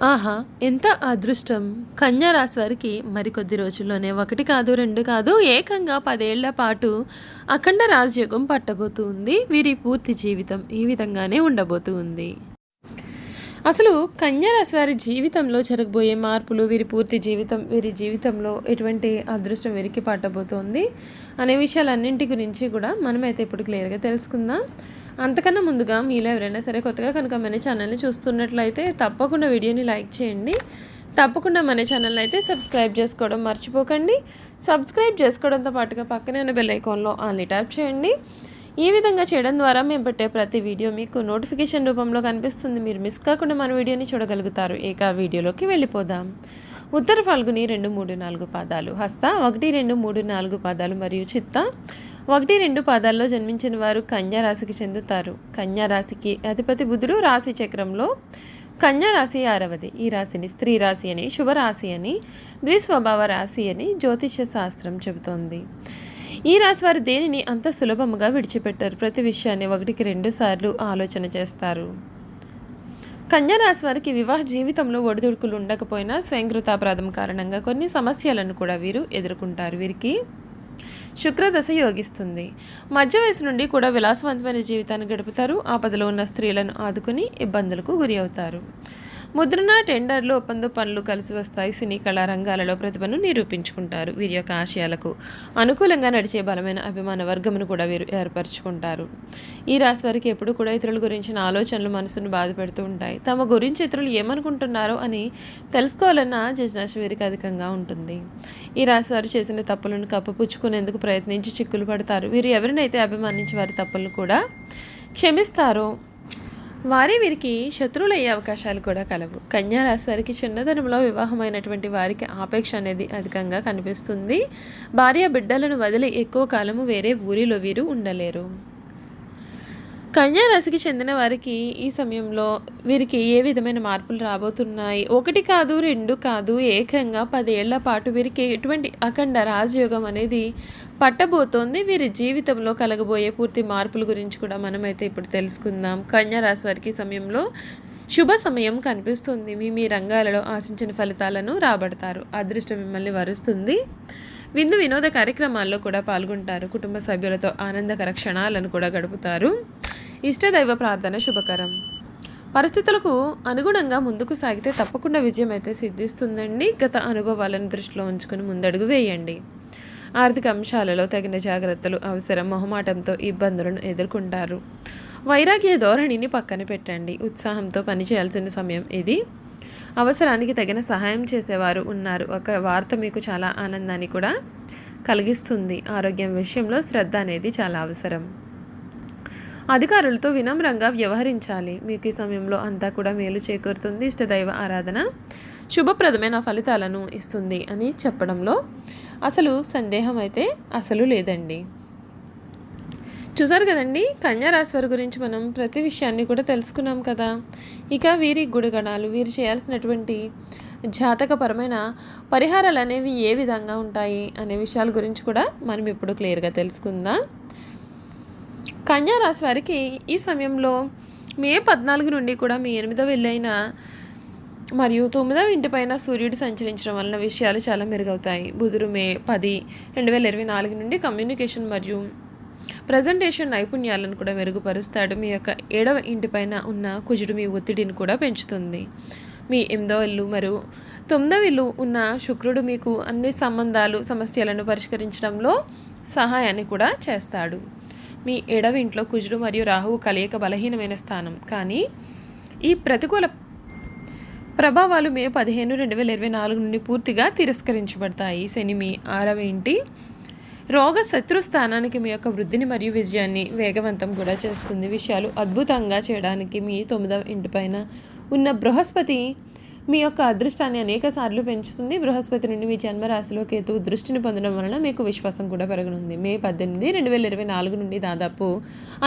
ఆహా! ఎంత అదృష్టం! కన్యా రాశి వారికి మరికొద్ది రోజుల్లోనే 1 కాదు, 2 కాదు ఏకంగా 10 ఏళ్ల పాటు అఖండ రాజయోగం పట్టబోతుంది. వీరి పూర్తి జీవితం ఈ విధంగానే ఉండబోతూ ఉంది. అసలు కన్యా రాశి వారి జీవితంలో జరగబోయే మార్పులు, వీరి పూర్తి జీవితం, వీరి జీవితంలో ఎటువంటి అదృష్టం వీరికి పట్టబోతోంది అనే విషయాలన్నింటి గురించి కూడా మనమైతే ఇప్పుడు క్లియర్‌గా తెలుసుకుందాం. అంతకన్నా ముందుగా మీలో ఎవరైనా సరే కొత్తగా కనుక మన ఛానల్ని చూస్తున్నట్లయితే తప్పకుండా వీడియోని లైక్ చేయండి. తప్పకుండా మన ఛానల్ని అయితే సబ్స్క్రైబ్ చేసుకోవడం మర్చిపోకండి. సబ్స్క్రైబ్ చేసుకోవడంతో పాటుగా పక్కనే ఉన్న బెల్ ఐకాన్లో ఆల్ని ట్యాప్ చేయండి. ఈ విధంగా చేయడం ద్వారా మేము పెట్టే ప్రతి వీడియో మీకు నోటిఫికేషన్ రూపంలో కనిపిస్తుంది. మీరు మిస్ కాకుండా మన వీడియోని చూడగలుగుతారు. ఇక వీడియోలోకి వెళ్ళిపోదాం. ఉత్తర ఫల్గుని 2, 3, 4 పాదాలు, హస్త 1, 2, 3, 4 పాదాలు మరియు చిత్త 1, 2 పాదాల్లో జన్మించిన వారు కన్యా రాశికి చెందుతారు. కన్యా రాశికి అధిపతి బుధుడు. రాశి చక్రంలో కన్యా రాశి 6వది. ఈ రాశిని స్త్రీ రాశి అని, శుభరాశి అని, ద్విస్వభావ రాశి అని జ్యోతిష్య శాస్త్రం చెబుతోంది. ఈ రాశి వారు దేనిని అంత సులభముగా విడిచిపెట్టారు. ప్రతి విషయాన్ని 1కి 2 సార్లు ఆలోచన చేస్తారు. కన్యా రాశి వారికి వివాహ జీవితంలో ఒడిదుడుకులు ఉండకపోయినా స్వయంకృతాపరాధం కారణంగా కొన్ని సమస్యలను కూడా వీరు ఎదుర్కొంటారు. వీరికి శుక్రదశ యోగిస్తుంది. మధ్య వయసు నుండి కూడా విలాసవంతమైన జీవితాన్ని గడుపుతారు. ఆపదలో ఉన్న స్త్రీలను ఆదుకుని ఇబ్బందులకు గురి అవుతారు. ముద్రణ, టెండర్లు, ఒప్పంద పనులు కలిసి వస్తాయి. సినీ కళా రంగాలలో ప్రతిభను నిరూపించుకుంటారు. వీరి యొక్క ఆశయాలకు అనుకూలంగా నడిచే బలమైన అభిమాన వర్గమును కూడా వీరు ఏర్పరచుకుంటారు. ఈ రాశి వారికి ఎప్పుడు కూడా ఇతరుల గురించిన ఆలోచనలు మనసును బాధపెడుతూ ఉంటాయి. తమ గురించి ఇతరులు ఏమనుకుంటున్నారో అని తెలుసుకోవాలన్న జిజ్ఞాస వీరికి అధికంగా ఉంటుంది. ఈ రాశి వారు చేసిన తప్పులను కప్పుపుచ్చుకునేందుకు ప్రయత్నించి చిక్కులు పడతారు. వీరు ఎవరినైతే అభిమానించి వారి తప్పులను కూడా క్షమిస్తారో వీరికి శత్రువులు అయ్యే అవకాశాలు కూడా కలవు. కన్యా రాశి వారికి చిన్నతనంలో వివాహమైనటువంటి వారికి ఆపేక్ష అనేది అధికంగా కనిపిస్తుంది. భార్య బిడ్డలను వదిలి ఎక్కువ కాలము వేరే ఊరిలో వీరు ఉండలేరు. కన్యా రాశికి చెందిన వారికి ఈ సమయంలో వీరికి ఏ విధమైన మార్పులు రాబోతున్నాయి? 1 కాదు, 2 కాదు ఏకంగా 10 ఏళ్ల పాటు వీరికి ఎటువంటి అఖండ రాజయోగం అనేది పట్టబోతోంది. వీరి జీవితంలో కలగబోయే పూర్తి మార్పుల గురించి కూడా మనమైతే ఇప్పుడు తెలుసుకుందాం. కన్యా రాశి వారికి సమయంలో శుభ సమయం కనిపిస్తుంది. మీ రంగాలలో ఆశించిన ఫలితాలను రాబడతారు. అదృష్టం మిమ్మల్ని వరుస్తుంది. విందు వినోద కార్యక్రమాల్లో కూడా పాల్గొంటారు. కుటుంబ సభ్యులతో ఆనందకర క్షణాలను కూడా గడుపుతారు. ఇష్టదైవ ప్రార్థన శుభకరం. పరిస్థితులకు అనుగుణంగా ముందుకు సాగితే తప్పకుండా విజయం అయితే సిద్ధిస్తుందండి. గత అనుభవాలను దృష్టిలో ఉంచుకుని ముందడుగు వేయండి. ఆర్థిక అంశాలలో తగిన జాగ్రత్తలు అవసరం. మొహమాటంతో ఇబ్బందులను ఎదుర్కొంటారు. వైరాగ్య ధోరణిని పక్కన పెట్టండి. ఉత్సాహంతో పనిచేయాల్సిన సమయం ఇది. అవసరానికి తగిన సహాయం చేసేవారు ఉన్నారు. ఒక వార్త మీకు చాలా ఆనందాన్ని కూడా కలిగిస్తుంది. ఆరోగ్యం విషయంలో శ్రద్ధ అనేది చాలా అవసరం. అధికారులతో వినమ్రంగా వ్యవహరించాలి. మీకు ఈ సమయంలో అంతా కూడా మేలు చేకూరుతుంది. ఇష్టదైవ ఆరాధన శుభప్రదమైన ఫలితాలను ఇస్తుంది అని చెప్పడంలో అసలు సందేహం అయితే అసలు లేదండి. చూసారు కదండి, కన్యా రాశి వారి గురించి మనం ప్రతి విషయాన్ని కూడా తెలుసుకున్నాం కదా. ఇక వీరి గుణగణాలు, వీరు చేయాల్సినటువంటి జాతకపరమైన పరిహారాలు అనేవి ఏ విధంగా ఉంటాయి అనే విషయాల గురించి కూడా మనం ఇప్పుడు క్లియర్గా తెలుసుకుందాం. కన్యా రాశి వారికి ఈ సమయంలో మే 14 నుండి కూడా మీ 8వ ఇల్లైన మరియు 9వ ఇంటిపైన సూర్యుడు సంచరించడం వలన విషయాలు చాలా మెరుగవుతాయి. బుధుడు మే 10, 2024 నుండి కమ్యూనికేషన్ మరియు ప్రజెంటేషన్ నైపుణ్యాలను కూడా మెరుగుపరుస్తాడు. మీ యొక్క 7వ ఇంటిపైన ఉన్న కుజుడు మీ ఒత్తిడిని కూడా పెంచుతుంది. మీ 8వ ఇల్లు మరియు 9వ ఇల్లు ఉన్న శుక్రుడు మీకు అన్ని సంబంధాలు, సమస్యలను పరిష్కరించడంలో సహాయాన్ని కూడా చేస్తాడు. మీ 7వ ఇంట్లో కుజుడు మరియు రాహువు కలయిక బలహీనమైన స్థానం. కానీ ఈ ప్రతికూల ప్రభావాలు మే 15, 2024 నుండి పూర్తిగా తిరస్కరించబడతాయి. శని మీ 6వ ఇంటి రోగ శత్రు స్థానానికి మీ యొక్క వృద్ధిని మరియు విజయాన్ని వేగవంతం కూడా చేస్తుంది. విషయాలు అద్భుతంగా చేయడానికి మీ 9వ ఇంటిపైన ఉన్న బృహస్పతి మీ యొక్క అదృష్టాన్ని అనేక సార్లు పెంచుతుంది. బృహస్పతి నుండి మీ జన్మరాశిలో కేతువు దృష్టిని పొందడం వలన మీకు విశ్వాసం కూడా పెరగనుంది. మే 18, 2024 నుండి దాదాపు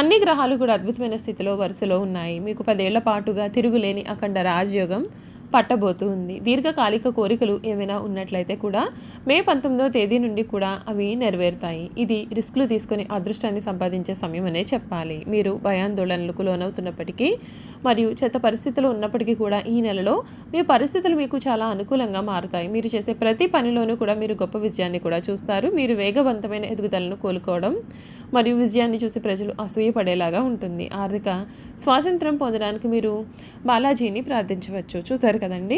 అన్ని గ్రహాలు కూడా అద్భుతమైన స్థితిలో వరుసలో ఉన్నాయి. మీకు 10 ఏళ్ల పాటుగా తిరుగులేని అఖండ రాజయోగం పట్టబోతుంది. దీర్ఘకాలిక కోరికలు ఏమైనా ఉన్నట్లయితే కూడా మే 19వ తేదీ నుండి కూడా అవి నెరవేరుతాయి. ఇది రిస్కులు తీసుకొని అదృష్టాన్ని సంపాదించే సమయం అనే చెప్పాలి. మీరు భయాందోళనలకు లోనవుతున్నప్పటికీ మరియు చెత్త పరిస్థితులు ఉన్నప్పటికీ కూడా ఈ నెలలో మీ పరిస్థితులు మీకు చాలా అనుకూలంగా మారుతాయి. మీరు చేసే ప్రతి పనిలోనూ కూడా మీరు గొప్ప విజయాన్ని కూడా చూస్తారు. మీరు వేగవంతమైన ఎదుగుదలను కోలుకోవడం మరియు విజయాన్ని చూసి ప్రజలు అసూయపడేలాగా ఉంటుంది. ఆర్థిక స్వాతంత్రం పొందడానికి మీరు బాలాజీని ప్రార్థించవచ్చు. చూసారు కదండి,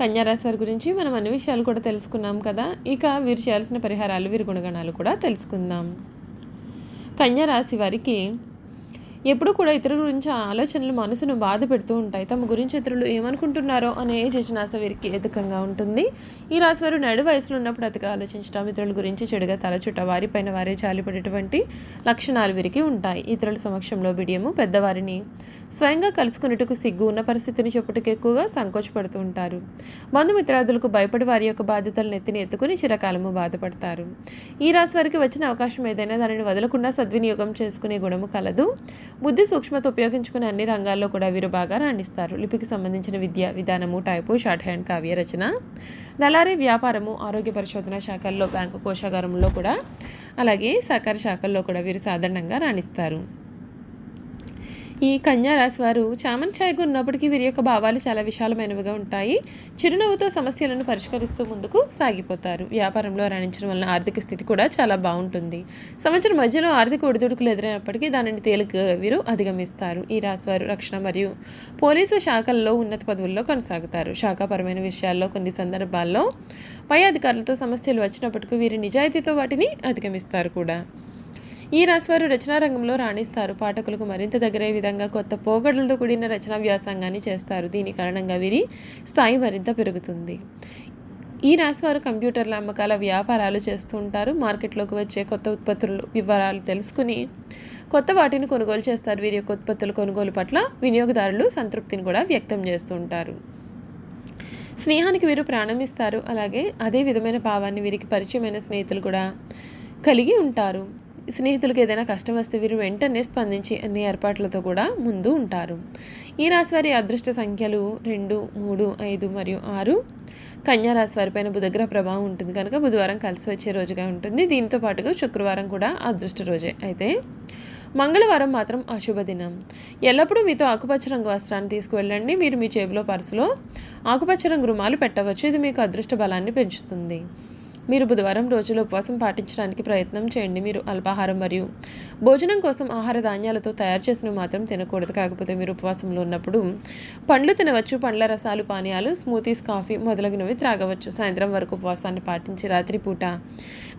కన్యా రాశి వారి గురించి మనం అన్ని విషయాలు కూడా తెలుసుకున్నాం కదా. ఇక వీరు చేయాల్సిన పరిహారాలు, వీరి గుణగణాలు కూడా తెలుసుకుందాం. కన్యా రాశి వారికి ఎప్పుడు కూడా ఇతరుల గురించి ఆలోచనలు మనసును బాధ పెడుతూ ఉంటాయి. తమ గురించి ఇతరులు ఏమనుకుంటున్నారో అనే జిజ్ఞాస వీరికి అధికంగా ఉంటుంది. ఈ రాశి వారు నడు వయసులో ఉన్నప్పుడు అతిగా ఆలోచించడం, ఇతరుల గురించి చెడుగా తలచుట, వారిపైన వారే జాలిపడేటువంటి లక్షణాలు వీరికి ఉంటాయి. ఇతరుల సమక్షంలో బిడియము, పెద్దవారిని స్వయంగా కలుసుకున్నట్టుకు సిగ్గు, ఉన్న పరిస్థితిని చెప్పుటకు ఎక్కువగా సంకోచపడుతూ ఉంటారు. బంధుమిత్రాదులకు భయపడి వారి యొక్క బాధ్యతలను ఎత్తుకుని చిరకాలము బాధపడతారు. ఈ రాశి వారికి వచ్చిన అవకాశం ఏదైనా దానిని వదలకుండా సద్వినియోగం చేసుకునే గుణము కలదు. బుద్ధి సూక్ష్మత ఉపయోగించుకునే అన్ని రంగాల్లో కూడా వీరు బాగా రాణిస్తారు. లిపికి సంబంధించిన విద్య విధానము, టైపు, షార్ట్ హ్యాండ్, కావ్య రచన, దళారీ వ్యాపారము, ఆరోగ్య పరిశోధన శాఖల్లో, బ్యాంకు కోశాగారంలో కూడా, అలాగే సహకార శాఖల్లో కూడా వీరు సాధారణంగా రాణిస్తారు. ఈ కన్యా రాశి వారు చామన్ ఛాయగా ఉన్నప్పటికీ వీరి యొక్క భావాలు చాలా విశాలమైనవిగా ఉంటాయి. చిరునవ్వుతో సమస్యలను పరిష్కరిస్తూ ముందుకు సాగిపోతారు. వ్యాపారంలో రాణించడం వలన ఆర్థిక స్థితి కూడా చాలా బాగుంటుంది. సంవత్సరం మధ్యలో ఆర్థిక ఒడిదుడుకులు ఎదురైనప్పటికీ దానిని తేలికగా వీరు అధిగమిస్తారు. ఈ రాశి వారు రక్షణ మరియు పోలీసు శాఖల్లో ఉన్నత పదవుల్లో కొనసాగుతారు. శాఖాపరమైన విషయాల్లో కొన్ని సందర్భాల్లో పై అధికారులతో సమస్యలు వచ్చినప్పటికీ వీరి నిజాయితీతో వాటిని అధిగమిస్తారు కూడా. ఈ రాశివారు రచనా రంగంలో రాణిస్తారు. పాఠకులకు మరింత దగ్గరయ్యే విధంగా కొత్త పోగడలతో కూడిన రచనా వ్యాసంగాన్ని చేస్తారు. దీని కారణంగా వీరి స్థాయి మరింత పెరుగుతుంది. ఈ రాశివారు కంప్యూటర్ల అమ్మకాల వ్యాపారాలు చేస్తూ ఉంటారు. మార్కెట్లోకి వచ్చే కొత్త ఉత్పత్తుల వివరాలు తెలుసుకుని కొత్త వాటిని కొనుగోలు చేస్తారు. వీరి యొక్క ఉత్పత్తుల కొనుగోలు పట్ల వినియోగదారులు సంతృప్తిని కూడా వ్యక్తం చేస్తూ ఉంటారు. స్నేహానికి వీరు ప్రాణం ఇస్తారు. అలాగే అదే విధమైన భావాన్ని వీరికి పరిచయమైన స్నేహితులు కూడా కలిగి ఉంటారు. స్నేహితులకు ఏదైనా కష్టం వస్తే వీరు వెంటనే స్పందించి అన్ని ఏర్పాట్లతో కూడా ముందు ఉంటారు. ఈ రాశి వారి అదృష్ట సంఖ్యలు 2, 3, 5 మరియు 6. కన్యా రాశి వారిపైన బుధగ్రహ ప్రభావం ఉంటుంది కనుక బుధవారం కలిసి వచ్చే రోజుగా ఉంటుంది. దీంతో పాటుగా శుక్రవారం కూడా అదృష్ట రోజే. అయితే మంగళవారం మాత్రం అశుభ దినం. ఎల్లప్పుడూ మీతో ఆకుపచ్చ రంగు వస్త్రాన్ని తీసుకువెళ్ళండి. మీరు మీ జేబులో పర్సులో ఆకుపచ్చ రంగు రుమాలు పెట్టవచ్చు. ఇది మీకు అదృష్ట బలాన్ని పెంచుతుంది. మీరు బుధవారం రోజులో ఉపవాసం పాటించడానికి ప్రయత్నం చేయండి. మీరు అల్పాహారం మరియు భోజనం కోసం ఆహార ధాన్యాలతో తయారు చేసినవి మాత్రం తినకూడదు. కాకపోతే మీరు ఉపవాసంలో ఉన్నప్పుడు పండ్లు తినవచ్చు. పండ్ల రసాలు, పానీయాలు, స్మూతీస్, కాఫీ మొదలగునవి త్రాగవచ్చు. సాయంత్రం వరకు ఉపవాసాన్ని పాటించి రాత్రిపూట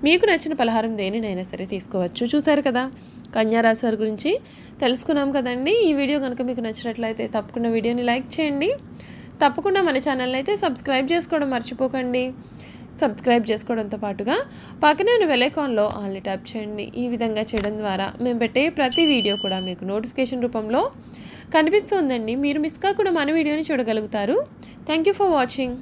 మీకు నచ్చిన పలహారం దేనినైనా సరే తీసుకోవచ్చు. చూసారు కదా, కన్యా రాశి వారి గురించి తెలుసుకున్నాం కదండి. ఈ వీడియో కనుక మీకు నచ్చినట్లయితే తప్పకుండా వీడియోని లైక్ చేయండి. తప్పకుండా మన ఛానల్ని అయితే సబ్స్క్రైబ్ చేసుకోవడం మర్చిపోకండి. సబ్స్క్రైబ్ చేసుకోవడంతో పాటుగా పక్కనే ఉన్న బెల్ ఐకాన్లో ఆల్ని ట్యాప్ చేయండి. ఈ విధంగా చేయడం ద్వారా మేము పెట్టే ప్రతి వీడియో కూడా మీకు నోటిఫికేషన్ రూపంలో కనిపిస్తుందండి. మీరు మిస్ కాకుండా మన వీడియోని చూడగలుగుతారు. Thank you for watching.